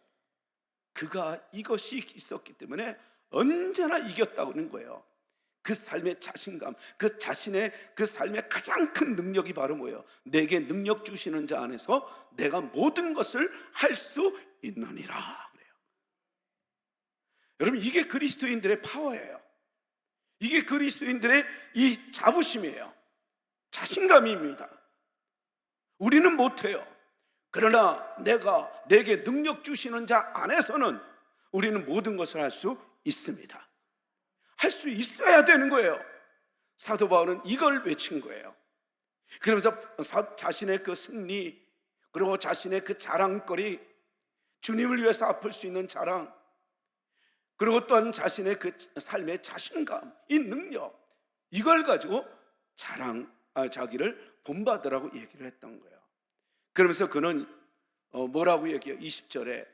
그가 이것이 있었기 때문에 언제나 이겼다는 거예요. 그 삶의 자신감, 그 자신의 그 삶의 가장 큰 능력이 바로 뭐예요? 내게 능력 주시는 자 안에서 내가 모든 것을 할 수 있느니라 그래요. 여러분 이게 그리스도인들의 파워예요. 이게 그리스도인들의 이 자부심이에요. 자신감입니다. 우리는 못해요. 그러나 내게 능력 주시는 자 안에서는 우리는 모든 것을 할 수 있습니다. 할 수 있어야 되는 거예요. 사도 바울은 이걸 외친 거예요. 그러면서 자신의 그 승리, 그리고 자신의 그 자랑거리, 주님을 위해서 아플 수 있는 자랑, 그리고 또한 자신의 그 삶의 자신감, 이 능력, 이걸 가지고 자기를 본받으라고 얘기를 했던 거예요. 그러면서 그는 뭐라고 얘기해요? 20절에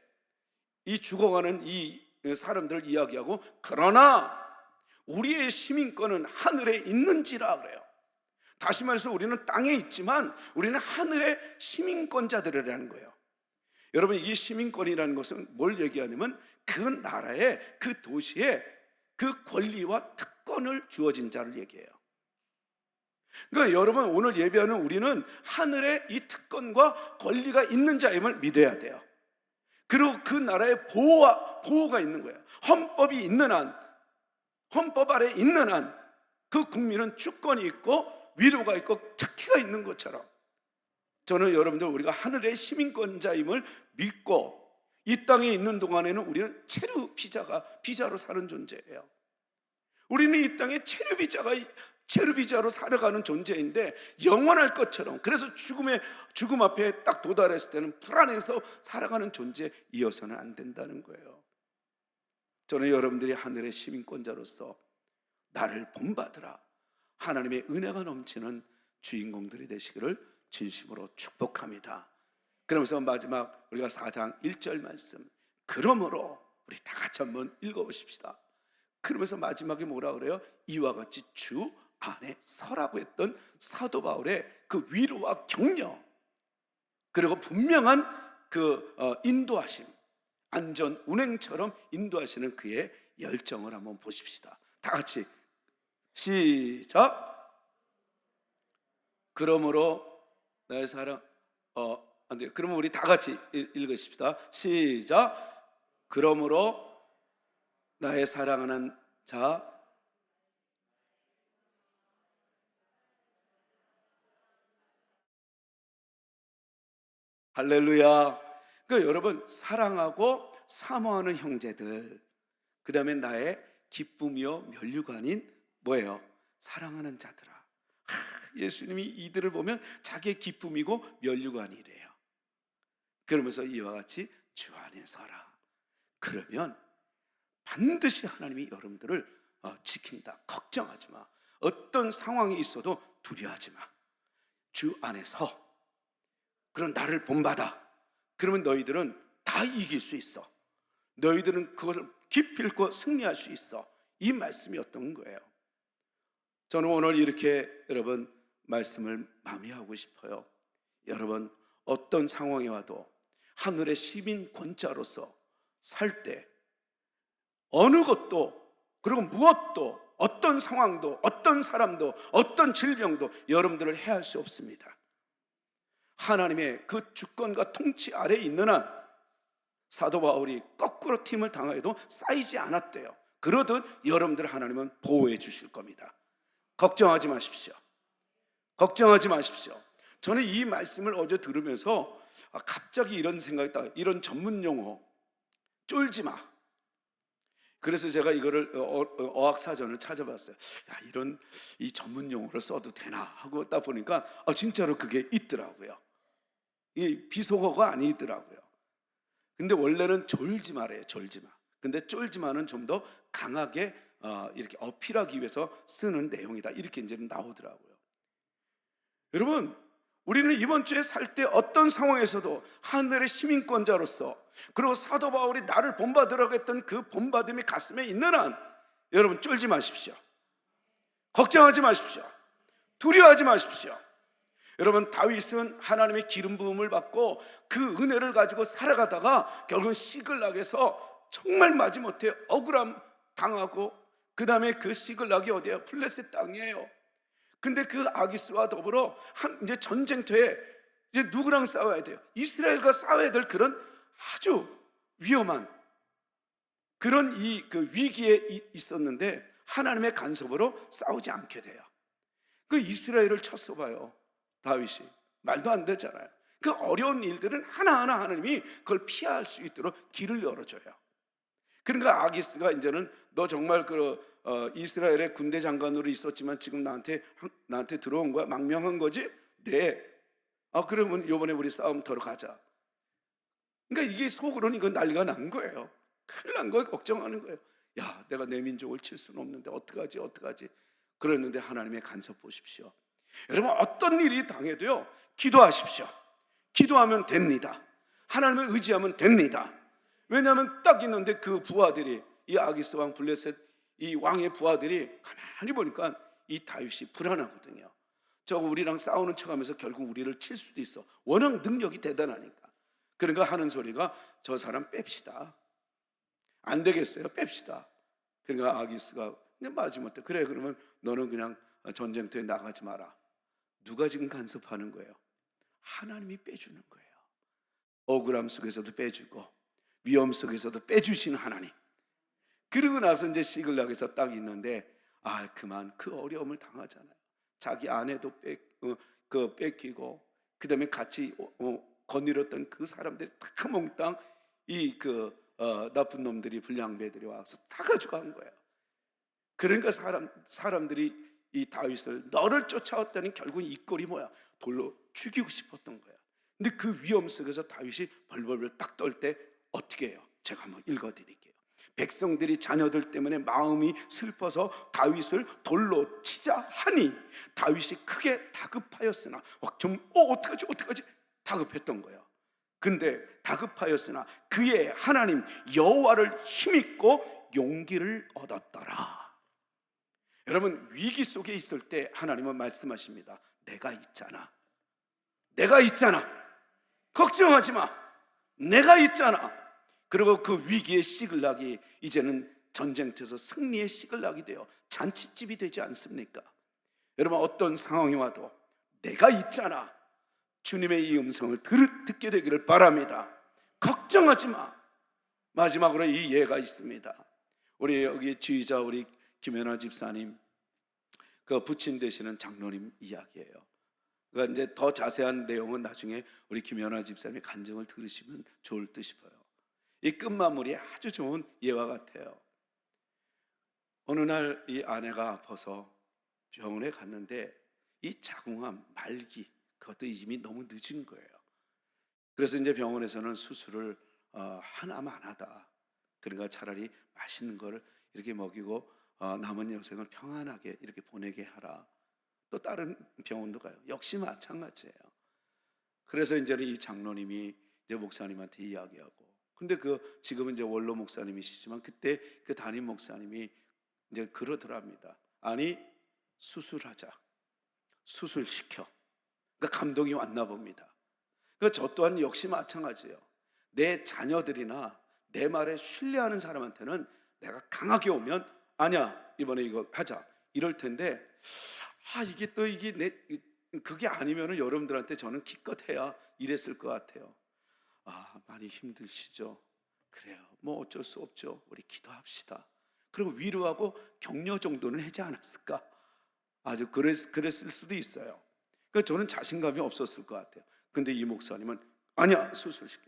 이 죽어가는 이 사람들을 이야기하고, 그러나 우리의 시민권은 하늘에 있는지라 그래요. 다시 말해서 우리는 땅에 있지만 우리는 하늘의 시민권자들이라는 거예요. 여러분, 이 시민권이라는 것은 뭘 얘기하냐면 그 나라의, 그 도시의 그 권리와 특권을 주어진 자를 얘기해요. 그러니까 여러분, 오늘 예배하는 우리는 하늘의 이 특권과 권리가 있는 자임을 믿어야 돼요. 그리고 그 나라의 보호가 있는 거예요. 헌법이 있는 한, 헌법 아래 있는 한 그 국민은 주권이 있고 위로가 있고 특혜가 있는 것처럼, 저는 여러분들 우리가 하늘의 시민권자임을 믿고 이 땅에 있는 동안에는 우리는 비자로 사는 존재예요. 우리는 이 땅에 체류비자로 살아가는 존재인데 영원할 것처럼, 그래서 죽음 앞에 딱 도달했을 때는 불안해서 살아가는 존재이어서는 안 된다는 거예요. 저는 여러분들이 하늘의 시민권자로서 나를 본받으라, 하나님의 은혜가 넘치는 주인공들이 되시기를 진심으로 축복합니다. 그러면서 마지막 우리가 4장 1절 말씀, 그러므로 우리 다 같이 한번 읽어보십시다. 그러면서 마지막에 뭐라 그래요? 이와 같이 주 안에 서라고 했던 사도 바울의 그 위로와 격려, 그리고 분명한 그 인도하심, 안전 운행처럼 인도하시는 그의 열정을 한번 보십시다. 다 같이 시작. 그러므로 나의 사랑, 안 돼요. 그러면 우리 다 같이 읽으십시다. 시작. 그러므로 나의 사랑하는 자, 할렐루야. 그러니까 여러분, 사랑하고 사모하는 형제들, 그 다음에 나의 기쁨이요 면류관인 뭐예요? 사랑하는 자들아. 예수님이 이들을 보면 자기의 기쁨이고 면류관이래요. 그러면서 이와 같이 주 안에 서라. 그러면 반드시 하나님이 여러분들을 지킨다. 걱정하지 마. 어떤 상황이 있어도 두려워하지 마. 주 안에 서. 그럼 나를 본받아. 그러면 너희들은 다 이길 수 있어. 너희들은 그것을 기필코 승리할 수 있어. 이 말씀이었던 거예요. 저는 오늘 이렇게 여러분 말씀을 마무리하고 싶어요. 여러분, 어떤 상황에 와도 하늘의 시민권자로서 살 때 어느 것도, 그리고 무엇도, 어떤 상황도, 어떤 사람도, 어떤 질병도 여러분들을 해할 수 없습니다. 하나님의 그 주권과 통치 아래에 있는 한 사도 바울이 거꾸로 팀을 당해도 쌓이지 않았대요. 그러듯 여러분들을 하나님은 보호해 주실 겁니다. 걱정하지 마십시오. 걱정하지 마십시오. 저는 이 말씀을 어제 들으면서 갑자기 이런 생각이 딱, 이런 전문 용어, 쫄지 마. 그래서 제가 이거를 어학사전을 찾아봤어요. 야, 이 전문 용어를 써도 되나 하고 딱 보니까 진짜로 그게 있더라고요. 이 비속어가 아니더라고요. 근데 원래는 졸지 마래요. 졸지 마. 근데 쫄지 마는 좀 더 강하게 이렇게 어필하기 위해서 쓰는 내용이다, 이렇게 이제 나오더라고요. 여러분, 우리는 이번 주에 살 때 어떤 상황에서도 하늘의 시민권자로서, 그리고 사도 바울이 나를 본받으라고 했던 그 본받음이 가슴에 있는 한 여러분 쫄지 마십시오. 걱정하지 마십시오. 두려워하지 마십시오. 여러분, 다윗은 하나님의 기름 부음을 받고 그 은혜를 가지고 살아가다가 결국은 시글락에서 정말 마지못해 억울함 당하고, 그 다음에 그 시글락이 어디예요? 블레셋 땅이에요. 근데 그 아기스와 더불어 이제 전쟁터에 이제 누구랑 싸워야 돼요? 이스라엘과 싸워야 될 그런 아주 위험한 그런 그 위기에 있었는데 하나님의 간섭으로 싸우지 않게 돼요. 그 이스라엘을 쳤어봐요, 다윗이. 말도 안 되잖아요. 그 어려운 일들은 하나하나 하나님이 그걸 피할 수 있도록 길을 열어줘요. 그러니까 아기스가 이제는 너 정말 이스라엘의 군대 장관으로 있었지만 지금 나한테 들어온 거야? 망명한 거지? 네. 그러면 이번에 우리 싸움 덜어 가자. 그러니까 이게 속으로는 이거 난리가 난 거예요. 큰일 난 거예요. 걱정하는 거예요. 야, 내가 내 민족을 칠 수는 없는데 어떡하지? 그랬는데 하나님의 간섭 보십시오. 여러분, 어떤 일이 당해도요, 기도하십시오. 기도하면 됩니다. 하나님을 의지하면 됩니다. 왜냐하면 딱 있는데 그 부하들이, 이 아기스 왕 블레셋 이 왕의 부하들이 가만히 보니까 이 다윗이 불안하거든요. 저거 우리랑 싸우는 척하면서 결국 우리를 칠 수도 있어. 워낙 능력이 대단하니까. 그러니까 하는 소리가 저 사람 뺍시다. 안 되겠어요. 뺍시다. 그러니까 아기스가 그냥 마지못해 그래 그러면 너는 그냥 전쟁터에 나가지 마라. 누가 지금 간섭하는 거예요? 하나님이 빼주는 거예요. 억울함 속에서도 빼주고 위험 속에서도 빼주시는 하나님. 그러고 나서 이제 시글락에서 딱 있는데 그만 그 어려움을 당하잖아요. 자기 아내도 뺏기고 그다음에 같이 거느렸던 그 사람들이 다 몽땅 나쁜 놈들이 불량배들이 와서 다 가져간 거예요. 그러니까 사람들이 이 다윗을 너를 쫓아왔다니 결국 이 꼴이 뭐야? 돌로 죽이고 싶었던 거야. 근데 그 위험 속에서 다윗이 벌벌벌 딱 떨 때 어떻게 해요? 제가 한번 읽어드릴게요. 백성들이 자녀들 때문에 마음이 슬퍼서 다윗을 돌로 치자 하니 다윗이 크게 다급하였으나 어떡하지? 다급했던 거예요. 근데 다급하였으나 그의 하나님 여호와를 힘입고 용기를 얻었더라. 여러분, 위기 속에 있을 때 하나님은 말씀하십니다. 내가 있잖아. 걱정하지 마. 내가 있잖아. 그리고 그 위기의 시글락이 이제는 전쟁터에서 승리의 시글락이 되어 잔치집이 되지 않습니까? 여러분, 어떤 상황이 와도 내가 있잖아. 주님의 이 음성을 듣게 되기를 바랍니다. 걱정하지 마. 마지막으로 이 예가 있습니다. 우리 여기 지휘자 우리 김연아 집사님 그 부친 되시는 장로님 이야기예요. 그러니까 이제 더 자세한 내용은 나중에 우리 김연아 집사님의 간증을 들으시면 좋을 듯 싶어요. 이 끝마무리에 아주 좋은 예와 같아요. 어느 날 이 아내가 아파서 병원에 갔는데 이 자궁암 말기 그것도 이미 너무 늦은 거예요. 그래서 이제 병원에서는 수술을 하나만 하다. 그러니까 차라리 맛있는 거를 이렇게 먹이고 남은 여생을 평안하게 이렇게 보내게 하라. 또 다른 병원도 가요. 역시 마찬가지예요. 그래서 이제는 이 장로님이 이제 목사님한테 이야기하고, 근데 지금은 이제 원로 목사님이시지만 그때 그 담임 목사님이 이제 그러더랍니다. 아니, 수술하자. 수술시켜. 그러니까 감동이 왔나 봅니다. 그러니까 저 또한 역시 마찬가지예요. 내 자녀들이나 내 말에 신뢰하는 사람한테는 내가 강하게 오면 아니야, 이번에 이거 하자 이럴 텐데 그게 아니면은 여러분들한테 저는 기껏 해야 이랬을 것 같아요. 많이 힘드시죠? 그래요. 뭐 어쩔 수 없죠. 우리 기도합시다. 그리고 위로하고 격려 정도는 하지 않았을까? 아주 그랬을 수도 있어요. 그러니까 저는 자신감이 없었을 것 같아요. 근데 이 목사님은 아니야, 수술시켜.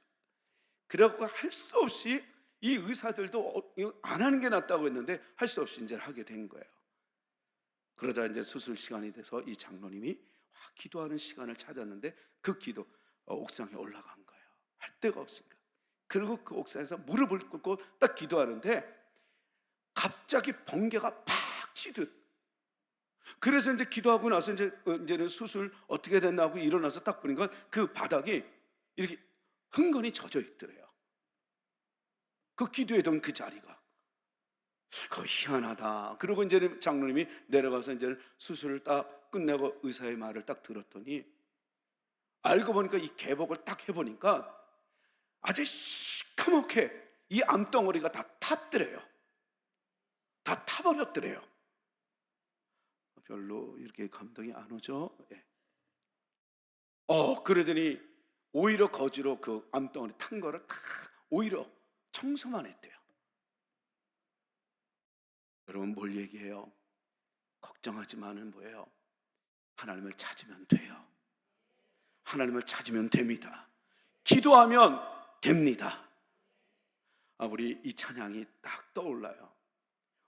그래갖고 할 수 없이 이 의사들도 안 하는 게 낫다고 했는데 할 수 없이 이제 하게 된 거예요. 그러다 이제 수술 시간이 돼서 이 장로님이 기도하는 시간을 찾았는데 그 기도 옥상에 올라간 거예요. 할 데가 없으니까. 그리고 그 옥상에서 무릎을 꿇고 딱 기도하는데 갑자기 번개가 팍 치듯. 그래서 이제 기도하고 나서 이제는 수술 어떻게 됐나 하고 일어나서 딱 보니까 그 바닥이 이렇게 흥건히 젖어 있더래요. 그 기도했던 그 자리가. 희한하다. 그리고 이제 장로님이 내려가서 이제 수술을 딱 끝내고 의사의 말을 딱 들었더니 알고 보니까 이 개복을 딱 해보니까 아주 시커멓게 이 암덩어리가 다 탔더래요. 다 타버렸더래요. 별로 이렇게 감동이 안 오죠? 예. 그러더니 오히려 거지로 그 암덩어리 탄 거를 다 오히려 청소만 했대요. 여러분, 뭘 얘기해요? 걱정하지 마는 뭐예요? 하나님을 찾으면 돼요. 하나님을 찾으면 됩니다. 기도하면 됩니다. 우리 이 찬양이 딱 떠올라요.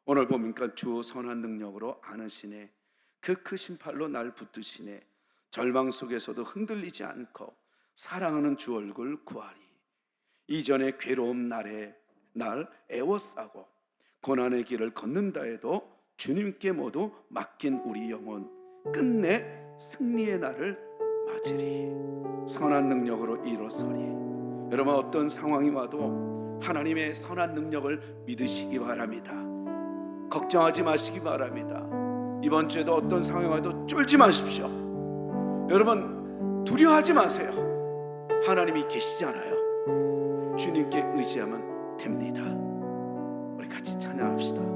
오늘 보니까 주 선한 능력으로 안으시네, 그 크신 팔로 날 붙드시네, 절망 속에서도 흔들리지 않고 사랑하는 주 얼굴 구하리. 이전의 괴로움 날에 날 애워싸고 고난의 길을 걷는다 해도 주님께 모두 맡긴 우리 영혼 끝내 승리의 날을 맞으리. 선한 능력으로 일어서리. 여러분, 어떤 상황이 와도 하나님의 선한 능력을 믿으시기 바랍니다. 걱정하지 마시기 바랍니다. 이번 주에도 어떤 상황이 와도 쫄지 마십시오. 여러분, 두려워하지 마세요. 하나님이 계시잖아요. 주님께 의지하면 됩니다. 우리 같이 찬양합시다.